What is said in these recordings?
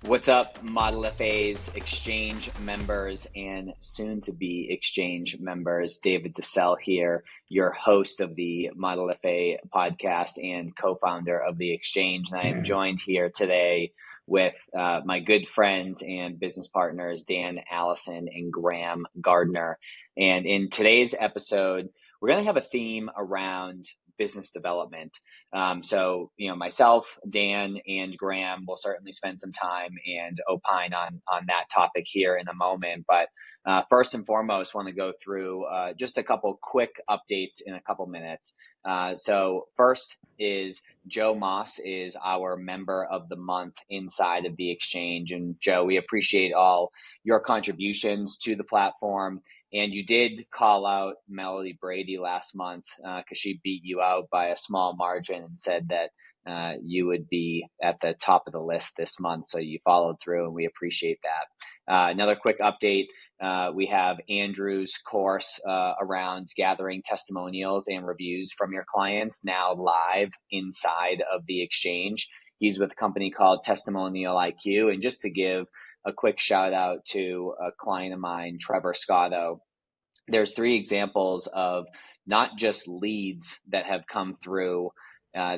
What's up, Model FA's exchange members and soon to be exchange members? David DeSell here, your host of the Model FA podcast and co-founder of the exchange. And I am joined here today with my good friends and business partners, Dan Allison and Graham Gardner. And in today's episode, we're going to have a theme around business development. So, myself, Dan, and Graham will certainly spend some time and opine on that topic here in a moment. But first and foremost, want to go through just a couple quick updates in a couple minutes. So first is Joe Moss is our member of the month inside of the exchange. And Joe, we appreciate all your contributions to the platform. And you did call out Melody Brady last month because she beat you out by a small margin and said that you would be at the top of the list this month. So you followed through and we appreciate that. Another quick update. We have Andrew's course around gathering testimonials and reviews from your clients now live inside of the exchange. He's with a company called Testimonial IQ. And just to give a quick shout out to a client of mine, Trevor Scotto. There's 3 examples of not just leads that have come through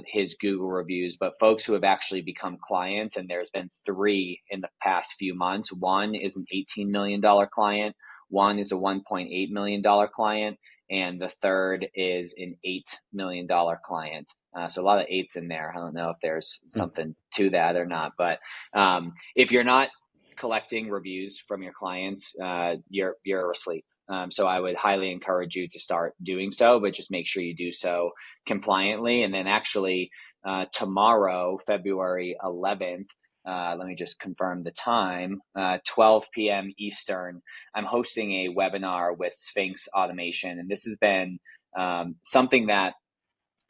his Google reviews, but folks who have actually become clients. And there's been 3 in the past few months. One is an $18 million client. One is a $1.8 million client. And the third is an $8 million client. So a lot of 8s in there. I don't know if there's something to that or not. But if you're not collecting reviews from your clients, you're asleep. So I would highly encourage you to start doing so, but just make sure you do so compliantly. And then actually tomorrow, February 11th, let me just confirm the time, 12 p.m. Eastern, I'm hosting a webinar with Sphinx Automation. And this has been something that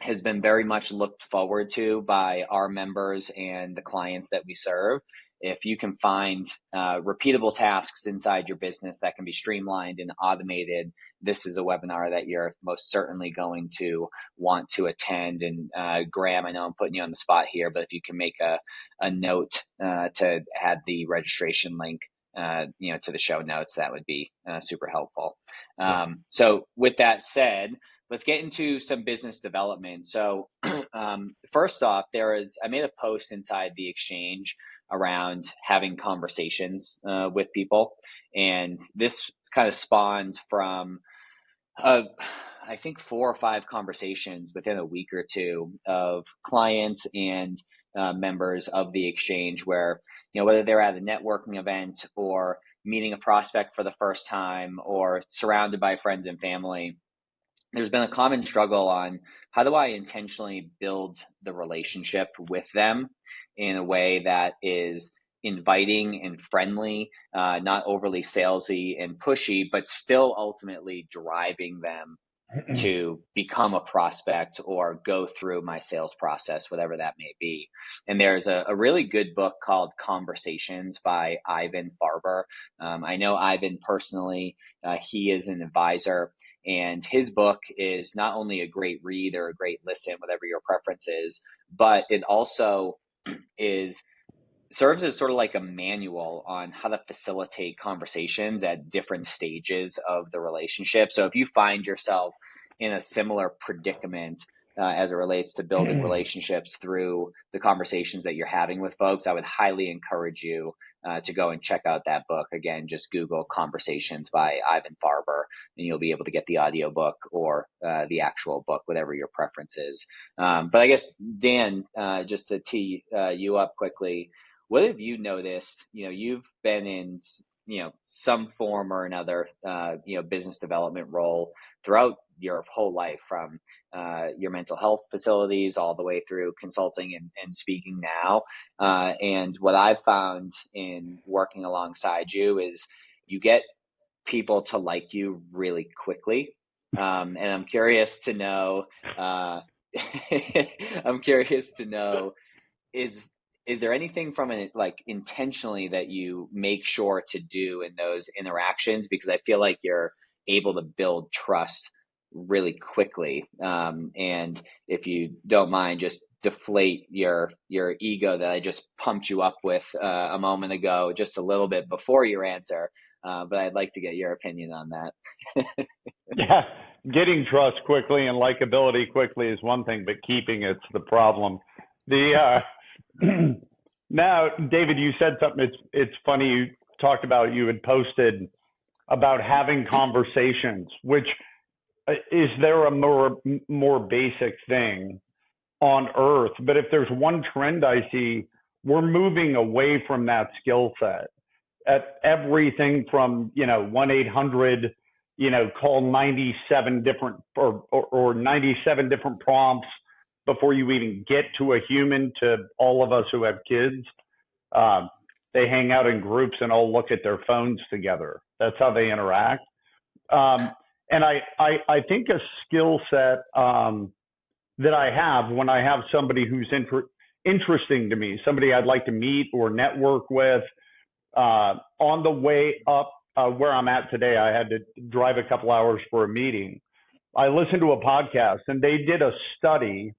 has been very much looked forward to by our members and the clients that we serve. If you can find repeatable tasks inside your business that can be streamlined and automated, this is a webinar that you're most certainly going to want to attend. And Graham, I know I'm putting you on the spot here, but if you can make a note to add the registration link to the show notes, that would be super helpful. So with that said, let's get into some business development. So first off, I made a post inside the exchange around having conversations with people. And this kind of spawned from, I think 4 or 5 conversations within a week or two of clients and members of the exchange where, whether they're at a networking event or meeting a prospect for the first time or surrounded by friends and family, there's been a common struggle on how do I intentionally build the relationship with them in a way that is inviting and friendly, not overly salesy and pushy, but still ultimately driving them to become a prospect or go through my sales process, whatever that may be. And there's a really good book called Conversations by Ivan Farber. I know Ivan personally. He is an advisor. And his book is not only a great read or a great listen, whatever your preference is, but it also serves as sort of like a manual on how to facilitate conversations at different stages of the relationship. So if you find yourself in a similar predicament as it relates to building relationships through the conversations that you're having with folks, I would highly encourage you to go and check out that book. Again, just Google Conversations by Ivan Farber, and you'll be able to get the audiobook or the actual book, whatever your preference is. But I guess, Dan, just to tee you up quickly, what have you noticed? You've been in, some form or another, business development role throughout your whole life, from your mental health facilities all the way through consulting and speaking now. And what I've found in working alongside you is you get people to like you really quickly. And I'm curious to know, is there anything from it, like intentionally, that you make sure to do in those interactions? Because I feel like you're able to build trust really quickly. And if you don't mind, just deflate your ego that I just pumped you up with a moment ago, just a little bit before your answer. But I'd like to get your opinion on that. Yeah, getting trust quickly and likability quickly is one thing, but keeping it's the problem. The Now, David, you said something. It's funny. You talked about you had posted about having conversations, which is there a more basic thing on earth? But if there's one trend I see, we're moving away from that skill set at everything from, 1-800, call 97 different or 97 different prompts before you even get to a human, to all of us who have kids. They hang out in groups and all look at their phones together. That's how they interact. And I think a skill set that I have when I have somebody who's interesting to me, somebody I'd like to meet or network with, on the way up where I'm at today, I had to drive a couple hours for a meeting. I listened to a podcast, and they did a study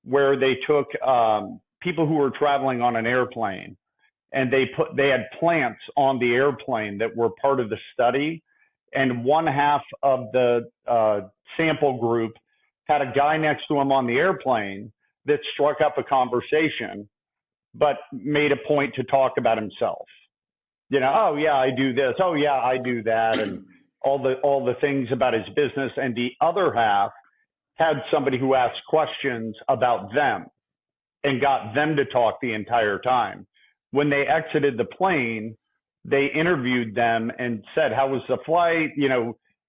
where they took people who were traveling on an airplane, and they had plants on the airplane that were part of the study, and one half of the sample group had a guy next to him on the airplane that struck up a conversation, but made a point to talk about himself. Oh yeah, I do this. Oh yeah, I do that, and all the things about his business. And the other half had somebody who asked questions about them and got them to talk the entire time. When they exited the plane, they interviewed them and said, "How was the flight?"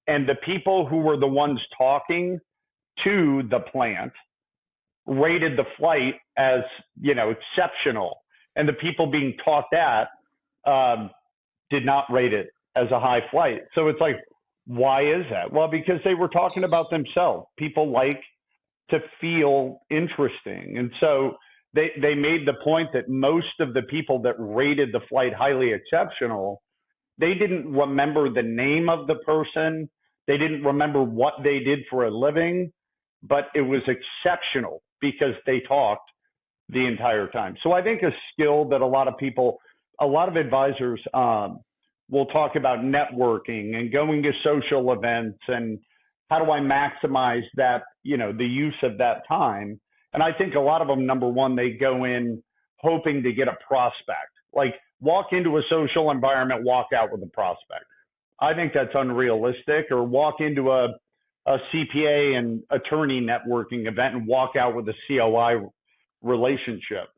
And the people who were the ones talking to the plant rated the flight as, exceptional. And the people being talked at did not rate it as a high flight. So it's like, why is that? Well, because they were talking about themselves. People like to feel interesting. And so they made the point that most of the people that rated the flight highly exceptional, they didn't remember the name of the person. They didn't remember what they did for a living, but it was exceptional because they talked the entire time. So I think a skill that a lot of advisors will talk about networking and going to social events and how do I maximize that, the use of that time. And I think a lot of them, number one, they go in hoping to get a prospect, like walk into a social environment, walk out with a prospect. I think that's unrealistic. Or walk into a CPA and attorney networking event and walk out with a COI relationship.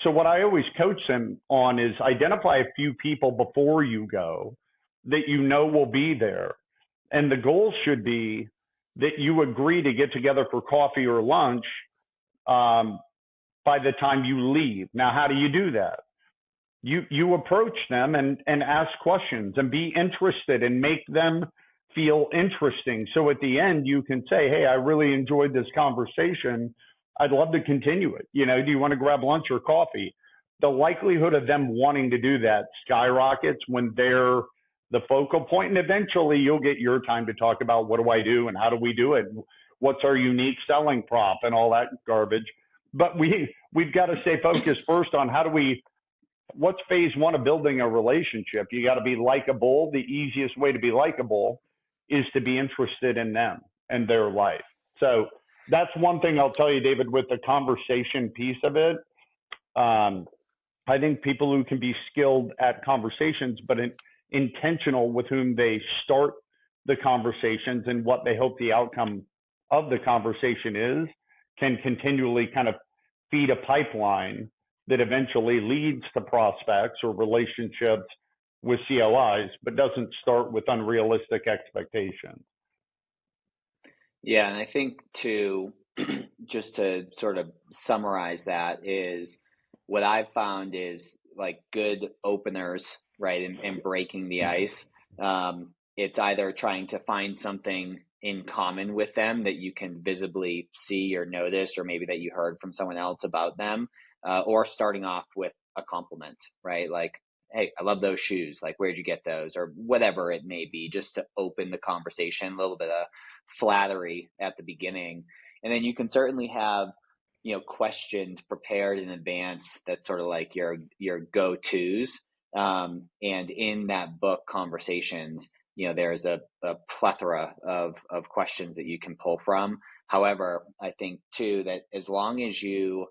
So what I always coach them on is identify a few people before you go that will be there. And the goal should be that you agree to get together for coffee or lunch by the time you leave. Now, how do you do that? You approach them and ask questions and be interested and make them feel interesting. So at the end, you can say, hey, I really enjoyed this conversation. I'd love to continue it. Do you want to grab lunch or coffee? The likelihood of them wanting to do that skyrockets when they're the focal point. And eventually you'll get your time to talk about what do I do and how do we do it? What's our unique selling prop and all that garbage. But we've got to stay focused first on what's phase one of building a relationship. You got to be likable. The easiest way to be likable is to be interested in them and their life. So that's one thing I'll tell you, David, with the conversation piece of it. I think people who can be skilled at conversations, but intentional with whom they start the conversations and what they hope the outcome of the conversation is, can continually kind of feed a pipeline that eventually leads to prospects or relationships with COIs, but doesn't start with unrealistic expectations. Yeah, and I think just to sort of summarize that, is what I've found is like good openers, right, and breaking the ice. It's either trying to find something in common with them that you can visibly see or notice, or maybe that you heard from someone else about them, or starting off with a compliment, right? Like, hey, I love those shoes. Like, where'd you get those? Or whatever it may be, just to open the conversation, a little bit of flattery at the beginning. And then you can certainly have, questions prepared in advance that's sort of like your go-tos. And in that book, Conversations, there's a plethora of questions that you can pull from. However, I think too that as long as you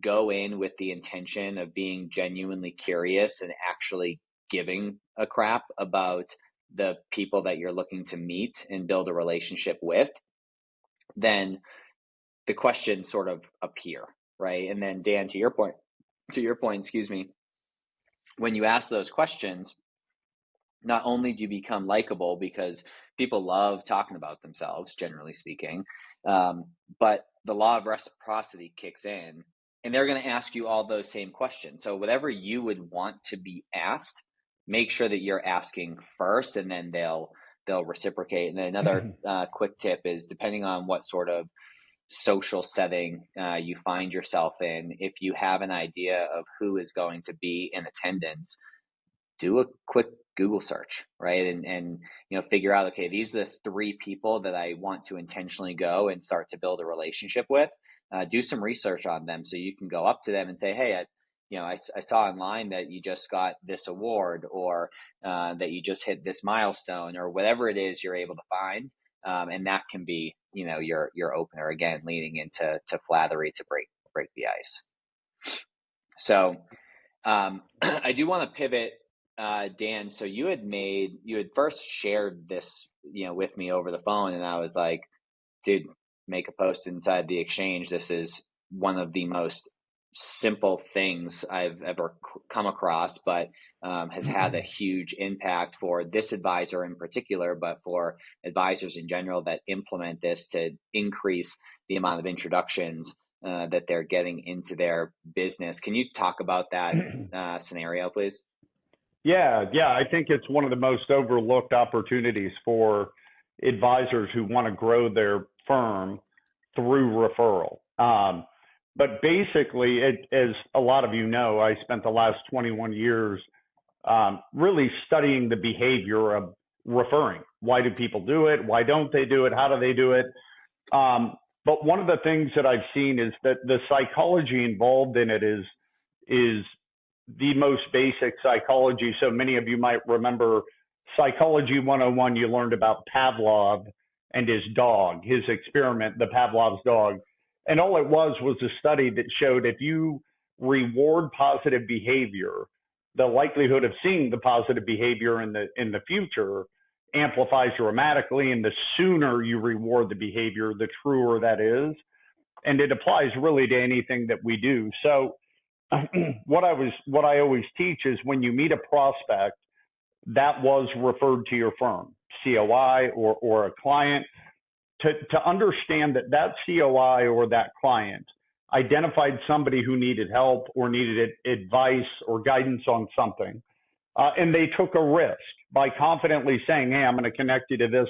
go in with the intention of being genuinely curious and actually giving a crap about the people that you're looking to meet and build a relationship with, then the questions sort of appear, right? And then Dan, to your point, excuse me, when you ask those questions, not only do you become likable because people love talking about themselves, generally speaking, but the law of reciprocity kicks in and they're going to ask you all those same questions. So whatever you would want to be asked, make sure that you're asking first, and then they'll reciprocate. And then another quick tip is, depending on what sort of social setting you find yourself in, if you have an idea of who is going to be in attendance, do a quick Google search, right? And figure out, okay, these are the 3 people that I want to intentionally go and start to build a relationship with. Do some research on them so you can go up to them and say, hey, I saw online that you just got this award, or that you just hit this milestone, or whatever it is you're able to find. And that can be, your opener, again, leading into flattery to break the ice. So I do want to pivot, Dan. So you had first shared this, with me over the phone, and I was like, dude, make a post inside the exchange. This is one of the most simple things I've ever come across, but has had a huge impact for this advisor in particular, but for advisors in general that implement this to increase the amount of introductions that they're getting into their business. Can you talk about that scenario, please? Yeah. I think it's one of the most overlooked opportunities for advisors who want to grow their firm through referral. But basically, as a lot of you know, I spent the last 21 years really studying the behavior of referring. Why do people do it? Why don't they do it? How do they do it? But one of the things that I've seen is that the psychology involved in it is the most basic psychology. So many of you might remember Psychology 101, you learned about Pavlov and his dog, his experiment, the Pavlov's dog. And all it was a study that showed if you reward positive behavior, the likelihood of seeing the positive behavior in the future amplifies dramatically. And the sooner you reward the behavior, the truer that is. And it applies really to anything that we do. So what I always teach is, when you meet a prospect that was referred to your firm, COI or a client, to understand that COI or that client identified somebody who needed help or needed advice or guidance on something, and they took a risk by confidently saying, hey, I'm going to connect you to this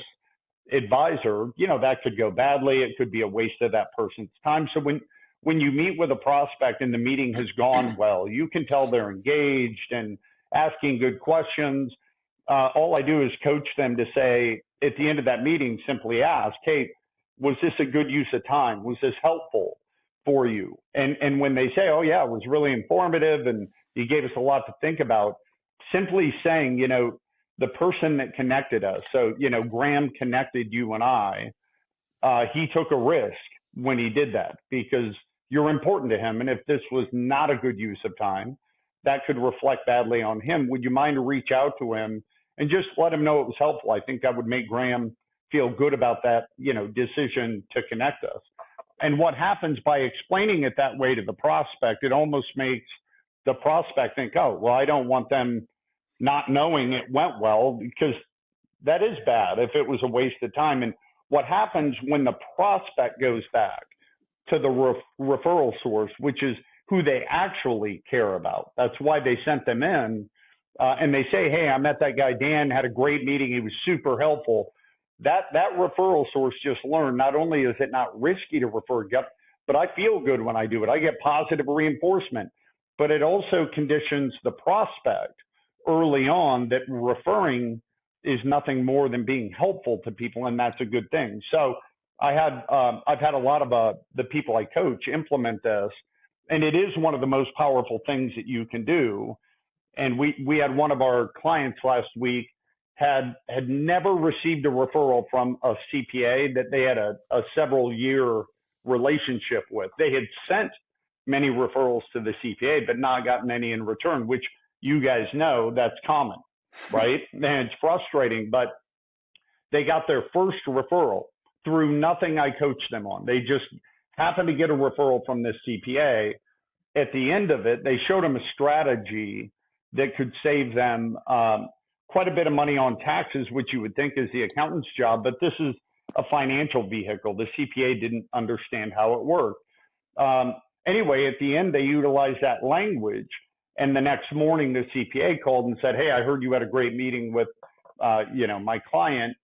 advisor. That could go badly. It could be a waste of that person's time. So when you meet with a prospect and the meeting has gone well, you can tell they're engaged and asking good questions. All I do is coach them to say, at the end of that meeting, simply ask, hey, was this a good use of time? Was this helpful for you? And when they say, oh yeah, it was really informative and you gave us a lot to think about, simply saying, the person that connected us. So, Graham connected you and I, he took a risk when he did that because you're important to him. And if this was not a good use of time, that could reflect badly on him. Would you mind to reach out to him and just let him know it was helpful? I think that would make Graham feel good about that, decision to connect us. And what happens by explaining it that way to the prospect, it almost makes the prospect think, oh, well, I don't want them not knowing it went well, because that is bad if it was a waste of time. And what happens when the prospect goes back to the referral source, which is who they actually care about, that's why they sent them in, and they say, hey, I met that guy Dan, had a great meeting, he was super helpful. That referral source just learned, not only is it not risky to refer, but I feel good when I do it. I get positive reinforcement. But it also conditions the prospect early on that referring is nothing more than being helpful to people, and that's a good thing. So I've had a lot of the people I coach implement this, and it is one of the most powerful things that you can do. And we had one of our clients last week had never received a referral from a CPA that they had a several year relationship with. They had sent many referrals to the CPA, but not gotten any in return, which you guys know that's common, right? And it's frustrating, but they got their first referral through nothing I coached them on. They just happened to get a referral from this CPA. At the end of it, they showed them a strategy that could save them quite a bit of money on taxes, which you would think is the accountant's job, but this is a financial vehicle. The CPA didn't understand how it worked. Anyway, at the end, they utilized that language. And the next morning, the CPA called and said, hey, I heard you had a great meeting with, my client.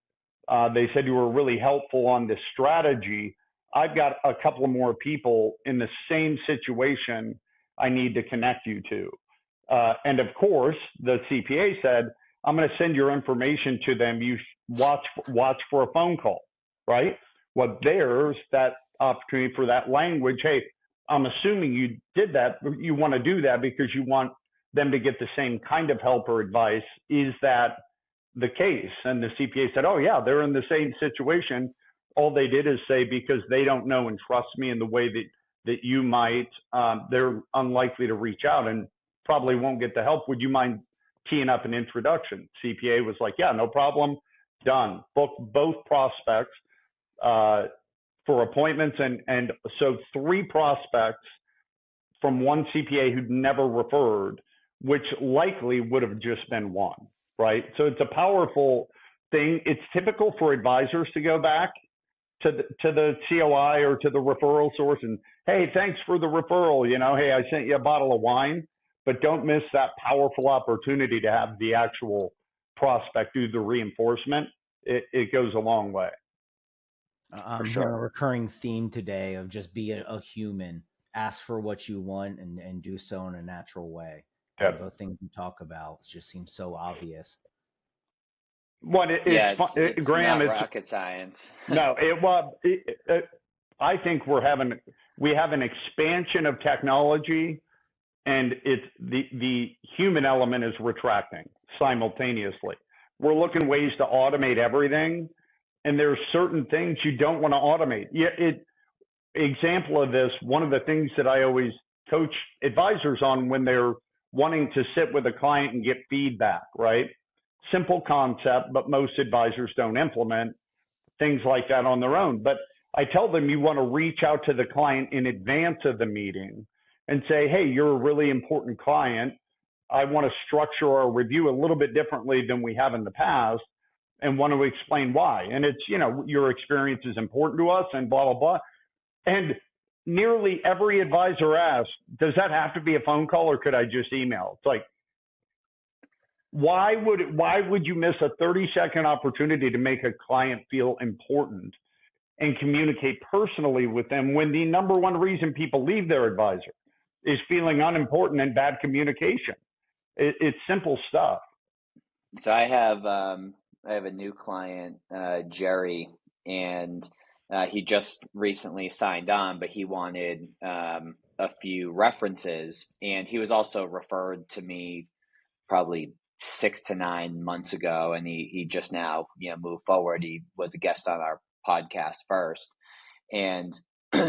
They said you were really helpful on this strategy. I've got a couple of more people in the same situation I need to connect you to. And of course, the CPA said, I'm going to send your information to them. You watch for a phone call, right? Well, there's that opportunity for that language. Hey, I'm assuming you did that. You want to do that because you want them to get the same kind of help or advice. Is that the case? And the CPA said, oh yeah, they're in the same situation. All they did is say, because they don't know and trust me in the way that you might, they're unlikely to reach out and probably won't get the help. Would you mind teeing up an introduction? CPA was like, yeah, no problem. Done. Booked both prospects for appointments. And so 3 prospects from one CPA who'd never referred, which likely would have just been one, right? So it's a powerful thing. It's typical for advisors to go back to the COI or to the referral source and, hey, thanks for the referral. Hey, I sent you a bottle of wine, but don't miss that powerful opportunity to have the actual prospect do the reinforcement. It goes a long way. I'm hearing a recurring theme today of just be a human, ask for what you want and do so in a natural way. Yep. Both things you talk about just seem so obvious. It's Graham, not rocket science. No, I think we have an expansion of technology, and it's the human element is retracting simultaneously. We're looking ways to automate everything, and there's certain things you don't want to automate. Example of this, one of the things that I always coach advisors on when they're wanting to sit with a client and get feedback, right? Simple concept, but most advisors don't implement things like that on their own. But I tell them you want to reach out to the client in advance of the meeting and say, hey, you're a really important client. I want to structure our review a little bit differently than we have in the past and want to explain why. And it's, your experience is important to us and blah, blah, blah. And nearly every advisor asks, does that have to be a phone call or could I just email? It's like, why would you miss a 30-second opportunity to make a client feel important and communicate personally with them when the number one reason people leave their advisor is feeling unimportant and bad communication? It's simple stuff. So I have a new client, Jerry, and he just recently signed on, but he wanted a few references, and he was also referred to me probably 6 to 9 months ago, and he just now moved forward. He was a guest on our podcast first, and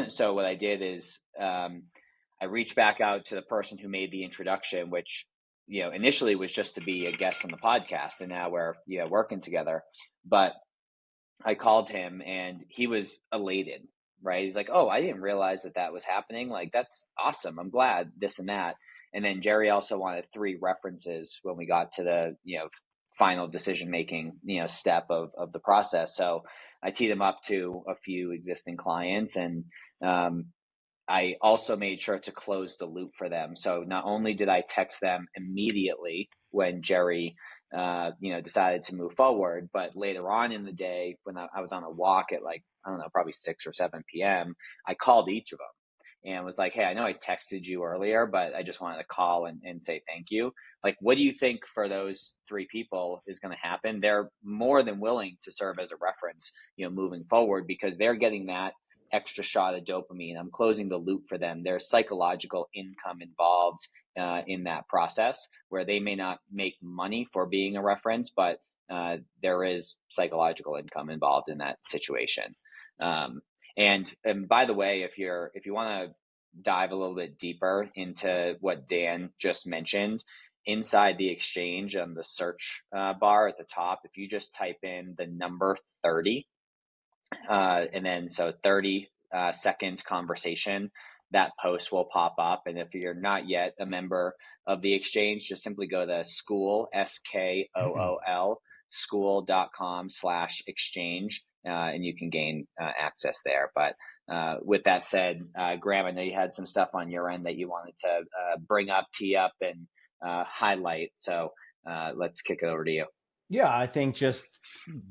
so what I did is I reached back out to the person who made the introduction, which initially was just to be a guest on the podcast, and now we're working together. But I called him and he was elated, right? He's like, oh, I didn't realize that was happening. Like, that's awesome. I'm glad, this and that. And then Jerry also wanted 3 references when we got to the, final decision-making, step of the process. So I teed him up to a few existing clients, and I also made sure to close the loop for them. So not only did I text them immediately when Jerry, decided to move forward, but later on in the day when I was on a walk at probably 6 or 7 p.m., I called each of them. and was like, hey, I know I texted you earlier, but I just wanted to call and say thank you. Like, what do you think for those 3 people is going to happen? They're more than willing to serve as a reference, moving forward, because they're getting that extra shot of dopamine. I'm closing the loop for them. There's psychological income involved in that process, where they may not make money for being a reference, but there is psychological income involved in that situation. And by the way, if you want to dive a little bit deeper into what Dan just mentioned, inside the exchange on the search bar at the top, if you just type in the number 30, and then so 30 second conversation, that post will pop up. And if you're not yet a member of the exchange, just simply go to school, SKOOL, school.com/exchange, and you can gain access there. But with that said, Graham, I know you had some stuff on your end that you wanted to bring up, tee up, and highlight. So let's kick it over to you. Yeah, I think just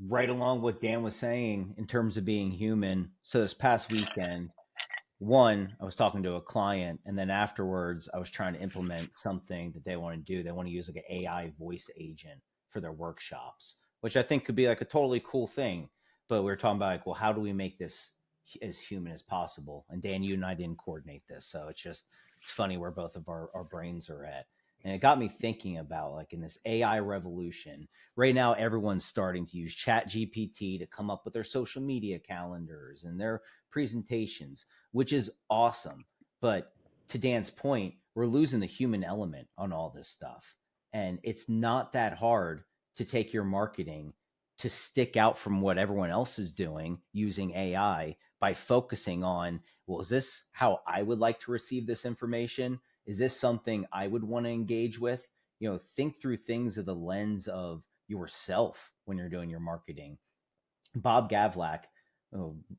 right along what Dan was saying in terms of being human. So this past weekend, I was talking to a client, and then afterwards I was trying to implement something that they want to do. They want to use like an AI voice agent for their workshops, which I think could be like a totally cool thing. But we were talking about like, well, how do we make this as human as possible? And Dan, you and I didn't coordinate this. So it's funny where both of our brains are at. And it got me thinking about like in this AI revolution, right now, everyone's starting to use Chat GPT to come up with their social media calendars and their presentations, which is awesome. But to Dan's point, we're losing the human element on all this stuff. And it's not that hard to take your marketing to stick out from what everyone else is doing using AI by focusing on, well, is this how I would like to receive this information? Is this something I would want to engage with? Think through things of the lens of yourself when you're doing your marketing. Bob Gavlak,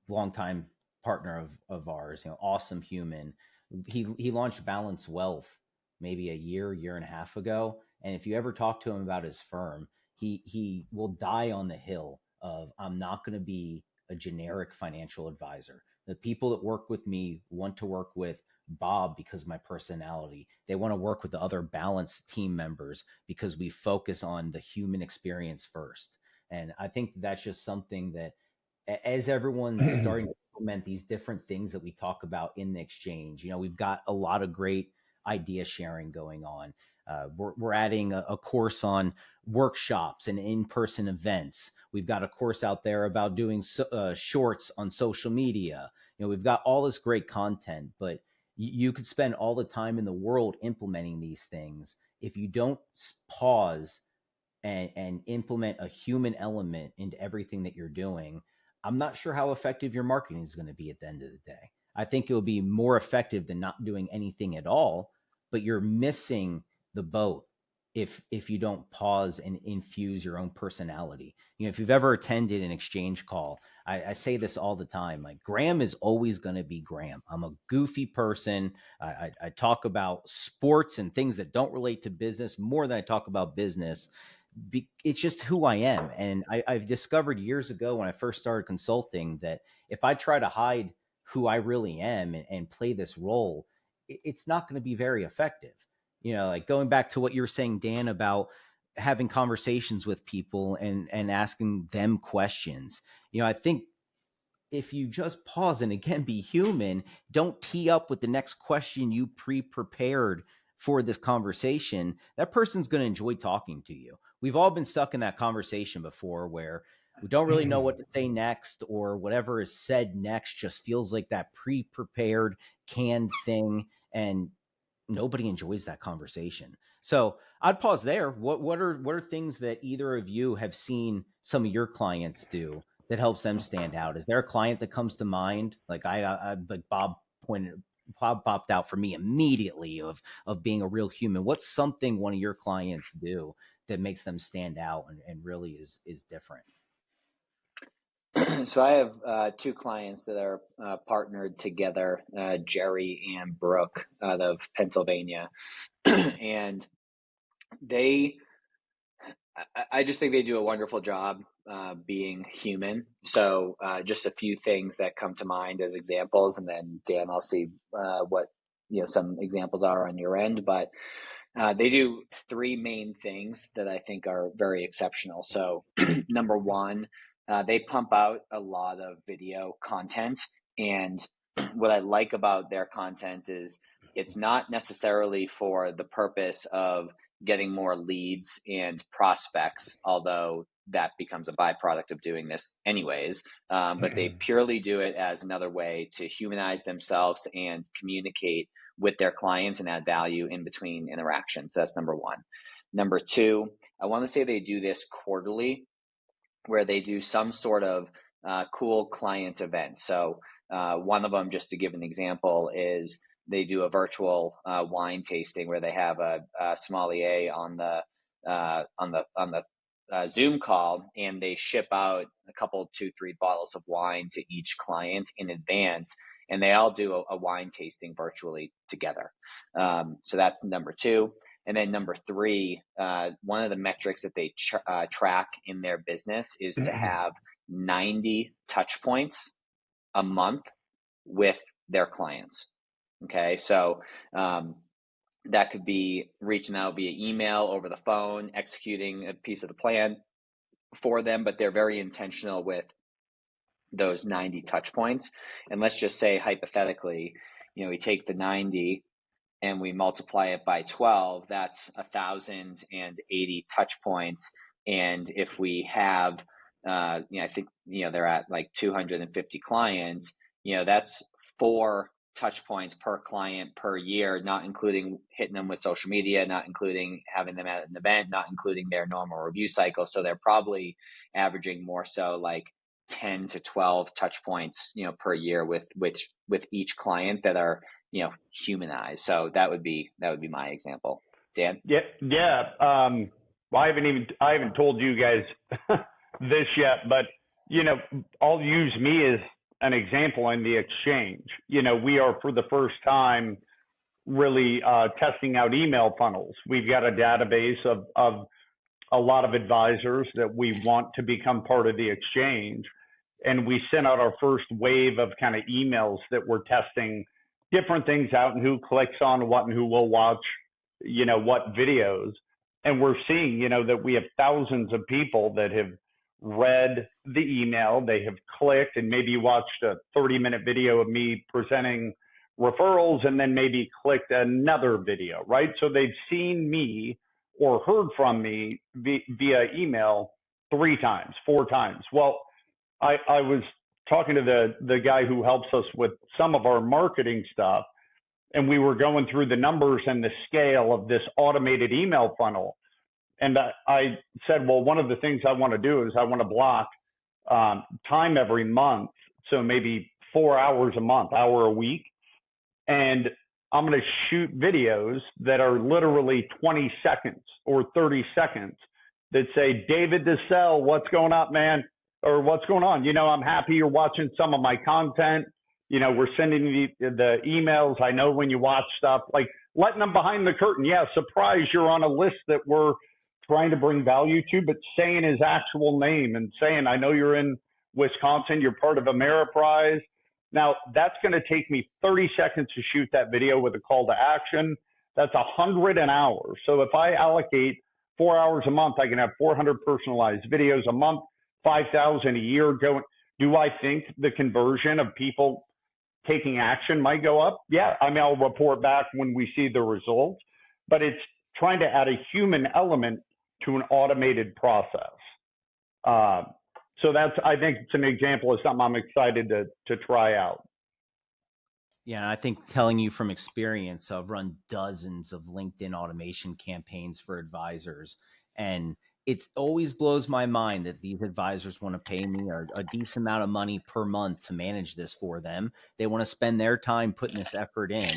longtime partner of ours, awesome human. He launched Balance Wealth maybe a year and a half ago. And if you ever talk to him about his firm, he will die on the hill of, I'm not going to be a generic financial advisor. The people that work with me want to work with Bob because of my personality. They want to work with the other balanced team members because we focus on the human experience first. And I think that's just something that, as everyone's starting to implement these different things that we talk about in the exchange, we've got a lot of great idea sharing going on. We're adding a course on workshops and in-person events. We've got a course out there about doing shorts on social media. We've got all this great content, but you could spend all the time in the world implementing these things. If you don't pause and implement a human element into everything that you're doing, I'm not sure how effective your marketing is going to be at the end of the day. I think it will be more effective than not doing anything at all, but you're missing the boat if you don't pause and infuse your own personality. If you've ever attended an exchange call, I say this all the time, like, Graham is always going to be Graham. I'm a goofy person. I talk about sports and things that don't relate to business more than I talk about business. It's just who I am. And I've discovered years ago when I first started consulting that if I try to hide who I really am and play this role, it's not going to be very effective. Like going back to what you were saying, Dan, about having conversations with people and asking them questions. I think if you just pause and again, be human, don't tee up with the next question you pre-prepared for this conversation, that person's going to enjoy talking to you. We've all been stuck in that conversation before where we don't really know what to say next, or whatever is said next just feels like that pre-prepared canned thing, and nobody enjoys that conversation. So I'd pause there. What are things that either of you have seen some of your clients do that helps them stand out? Is there a client that comes to mind? Like like Bob popped out for me immediately of being a real human. What's something one of your clients do that makes them stand out and really is different? So I have 2 clients that are partnered together, Jerry and Brooke out of Pennsylvania. And I just think they do a wonderful job being human. So just a few things that come to mind as examples, and then Dan, I'll see what some examples are on your end. But they do three main things that I think are very exceptional. So number one, they pump out a lot of video content. And what I like about their content is it's not necessarily for the purpose of getting more leads and prospects, although that becomes a byproduct of doing this anyways. But they purely do it as another way to humanize themselves and communicate with their clients and add value in between interactions. So that's number one. Number two, I want to say they do this quarterly, where they do some sort of cool client event. So one of them, just to give an example, is they do a virtual wine tasting where they have a sommelier on the Zoom call, and they ship out a couple, 2-3 bottles of wine to each client in advance, and they all do a wine tasting virtually together. So that's number two. And then number three, one of the metrics that they track in their business is to have 90 touch points a month with their clients. Okay, so that could be reaching out via email, over the phone, executing a piece of the plan for them, but they're very intentional with those 90 touch points. And let's just say hypothetically, we take the 90 and we multiply it by 12, that's 1,080 touch points. And if we have, I think, they're at like 250 clients, that's 4 touch points per client per year, not including hitting them with social media, not including having them at an event, not including their normal review cycle. So they're probably averaging more so like 10 to 12 touch points, per year with each client that are, humanized. So that would be my example. Dan? Yeah. Well, I haven't told you guys this yet, but I'll use me as an example in the exchange. We are for the first time really testing out email funnels. We've got a database of a lot of advisors that we want to become part of the exchange. And we sent out our first wave of kind of emails that we're testing different things out, and who clicks on what and who will watch, what videos. And we're seeing, that we have thousands of people that have read the email, they have clicked and maybe watched a 30-minute video of me presenting referrals, and then maybe clicked another video, right? So they've seen me or heard from me via email 3 times, 4 times. Well, I was talking to the guy who helps us with some of our marketing stuff, and we were going through the numbers and the scale of this automated email funnel. And I said, well, one of the things I want to do is I want to block time every month. So maybe 4 hours a month, hour a week. And I'm going to shoot videos that are literally 20 seconds or 30 seconds that say, David DeSell, what's going up, man? Or what's going on? I'm happy you're watching some of my content. We're sending you the emails. I know when you watch stuff, like letting them behind the curtain. Yeah, surprise, you're on a list that we're trying to bring value to, but saying his actual name and saying, I know you're in Wisconsin, you're part of Ameriprise. Now, that's going to take me 30 seconds to shoot that video with a call to action. That's 100 an hour. So if I allocate 4 hours a month, I can have 400 personalized videos a month, 5,000 a year going. Do I think the conversion of people taking action might go up? Yeah. I'll report back when we see the results, but it's trying to add a human element to an automated process. So I think it's an example of something I'm excited to try out. Yeah, I think telling you from experience, I've run dozens of LinkedIn automation campaigns for advisors, and it always blows my mind that these advisors want to pay me a decent amount of money per month to manage this for them. They want to spend their time putting this effort in.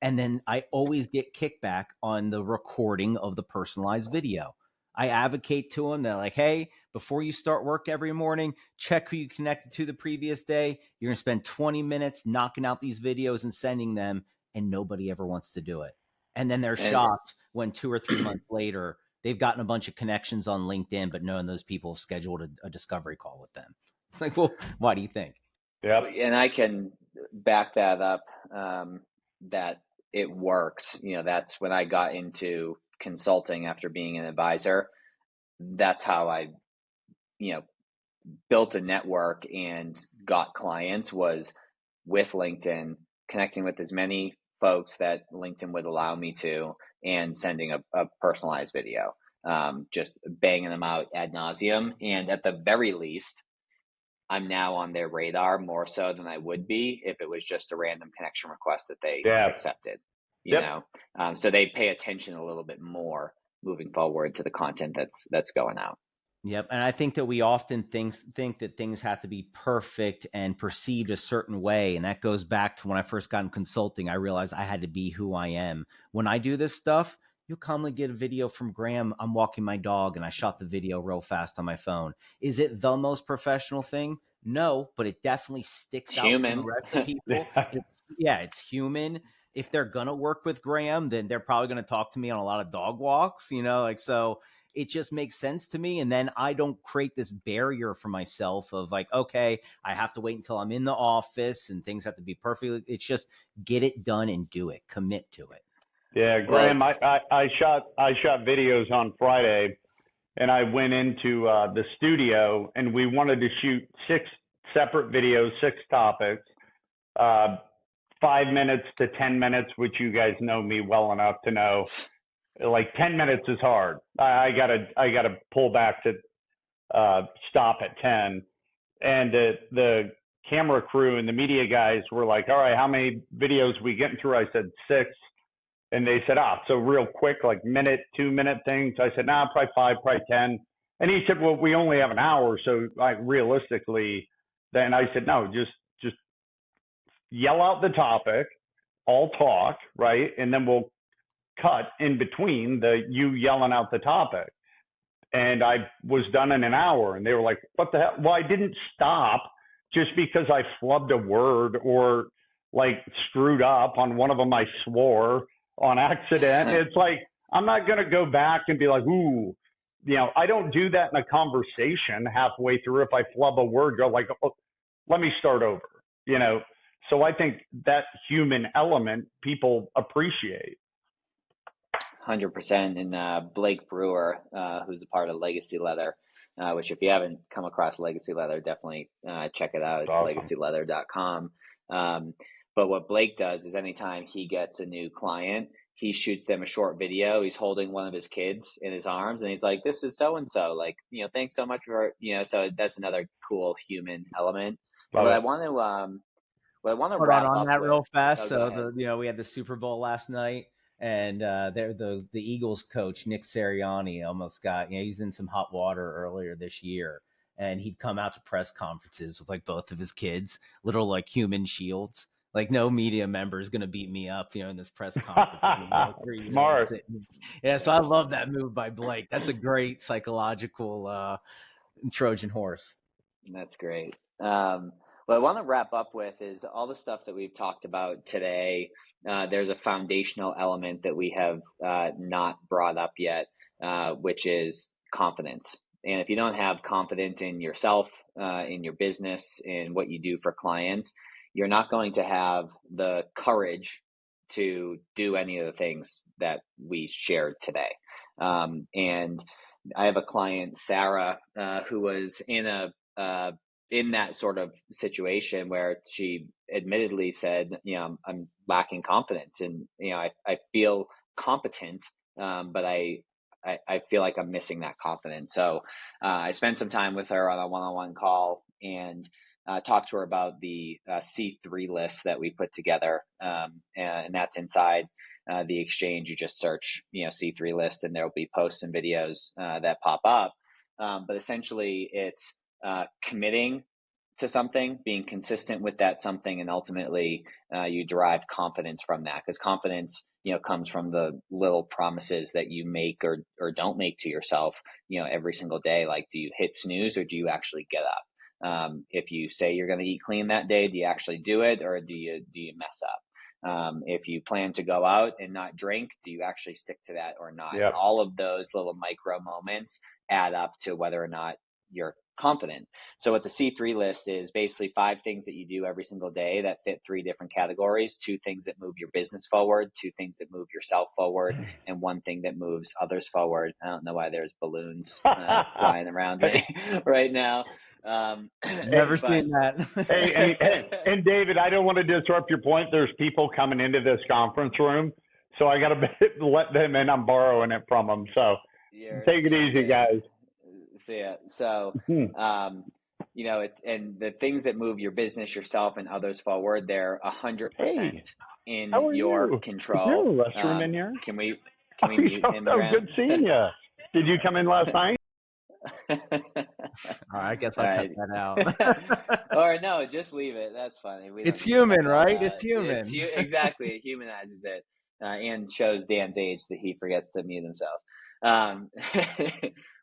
And then I always get kickback on the recording of the personalized video. I advocate to them. They're like, hey, before you start work every morning, check who you connected to the previous day. You're going to spend 20 minutes knocking out these videos and sending them, and nobody ever wants to do it. And then they're shocked when 2 or 3 months later, they've gotten a bunch of connections on LinkedIn, but knowing those people have scheduled a discovery call with them. It's like, well, why do you think? Yep. And I can back that up, that it works. That's when I got into consulting after being an advisor. That's how I, built a network and got clients, was with LinkedIn, connecting with as many folks that LinkedIn would allow me to, and sending a personalized video, just banging them out ad nauseum. And at the very least, I'm now on their radar more so than I would be if it was just a random connection request that they accepted, Yep. So they pay attention a little bit more moving forward to the content that's going out. Yep. And I think that we often think that things have to be perfect and perceived a certain way. And that goes back to when I first got in consulting. I realized I had to be who I am. When I do this stuff, you'll commonly get a video from Graham. I'm walking my dog and I shot the video real fast on my phone. Is it the most professional thing? No, but it definitely sticks It's out from human. the rest of people. It's human. If they're going to work with Graham, then they're probably going to talk to me on a lot of dog walks, so it just makes sense to me. And then I don't create this barrier for myself of like, okay, I have to wait until I'm in the office and things have to be perfect. It's just get it done and do it. Commit to it. Yeah, Graham, I shot videos on Friday, and I went into the studio, and we wanted to shoot 6 separate videos, 6 topics, 5 minutes to 10 minutes, which you guys know me well enough to know. Like 10 minutes is hard. I gotta pull back to stop at 10. And the camera crew and the media guys were like, all right, how many videos we getting through? I said 6. And they said, so real quick, like 2-minute things. I said, probably 5, probably 10. And he said, well, we only have an hour. So like realistically, then I said, no, just yell out the topic, all talk, right? And then we'll cut in between you yelling out the topic. And I was done in an hour, and they were like, what the hell? Well, I didn't stop just because I flubbed a word or like screwed up. On one of them, I swore on accident. It's like, I'm not going to go back and be like, ooh, I don't do that in a conversation halfway through. If I flub a word, go like, oh, let me start over, So I think that human element people appreciate. 100%. And Blake Brewer, who's a part of Legacy Leather, which if you haven't come across Legacy Leather, definitely check it out. It's awesome. legacyleather.com. But what Blake does is anytime he gets a new client, he shoots them a short video. He's holding one of his kids in his arms, and he's like, this is so-and-so. Like, thanks so much for, so that's another cool human element. What I want to wrap on up that with, real fast. So we had the Super Bowl last night. And the Eagles coach, Nick Sirianni, almost got, he's in some hot water earlier this year. And he'd come out to press conferences with like both of his kids, little like human shields. Like no media member is going to beat me up, in this press conference. Smart. Yeah, so I love that move by Blake. That's a great psychological Trojan horse. That's great. What I want to wrap up with is all the stuff that we've talked about today. There's a foundational element that we have not brought up yet, which is confidence. And if you don't have confidence in yourself, in your business, in what you do for clients, you're not going to have the courage to do any of the things that we shared today. And I have a client, Sarah, who was in that sort of situation where she admittedly said, I'm lacking confidence, and I feel competent, but I feel like I'm missing that confidence. So I spent some time with her on a one-on-one call and talked to her about the C3 list that we put together, and that's inside the exchange. You just search C3 list, and there'll be posts and videos that pop up. But essentially, it's committing to something, being consistent with that something, and ultimately you derive confidence from that, because confidence comes from the little promises that you make or don't make to yourself every single day. Like, do you hit snooze or do you actually get up? If you say you're going to eat clean that day, do you actually do it, or do you mess up? If you plan to go out and not drink, do you actually stick to that or not? Yep. All of those little micro moments add up to whether or not you're confident. So what the C3 list is basically 5 things that you do every single day that fit 3 different categories: 2 things that move your business forward, 2 things that move yourself forward, and 1 thing that moves others forward. I don't know why there's balloons flying around right now. Never seen that. And David, I don't want to disrupt your point. There's people coming into this conference room, so I got to let them in. I'm borrowing it from them. So take it easy, guys. See ya. So, and the things that move your business, yourself, and others forward, they're 100% in your control. Is there a restroom in here? Can we mute him? Good seeing you. Did you come in last night? All right, I guess I'll cut that out. Or no, just leave it. That's funny. It's human, right? It's human. Exactly. It humanizes it and shows Dan's age that he forgets to mute himself.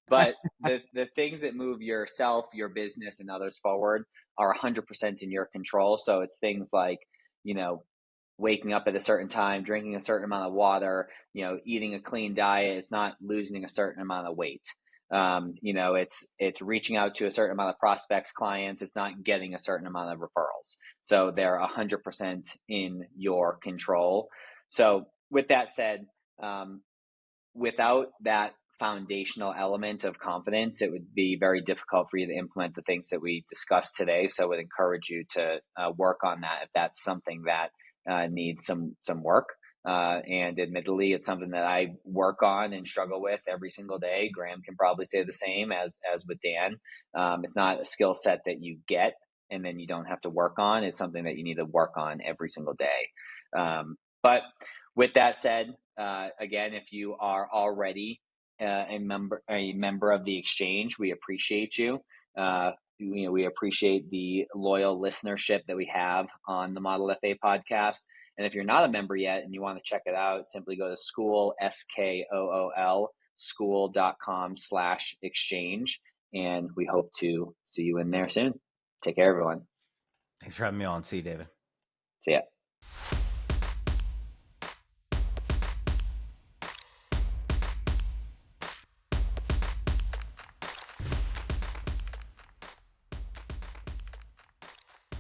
But the things that move yourself, your business, and others forward are 100% in your control. So it's things like, waking up at a certain time, drinking a certain amount of water, eating a clean diet. It's not losing a certain amount of weight. It's reaching out to a certain amount of prospects, clients. It's not getting a certain amount of referrals. So they're 100% in your control. So with that said, without that foundational element of confidence, it would be very difficult for you to implement the things that we discussed today. So I would encourage you to work on that if that's something that needs some work. And admittedly, it's something that I work on and struggle with every single day. Graham can probably say the same as with Dan. It's not a skill set that you get and then you don't have to work on. It's something that you need to work on every single day. But with that said, again, if you are already a member of the exchange, we appreciate you. We appreciate the loyal listenership that we have on the Model FA podcast. And if you're not a member yet and you want to check it out, simply go to school.com/exchange. And we hope to see you in there soon. Take care, everyone. Thanks for having me on. See you, David. See ya.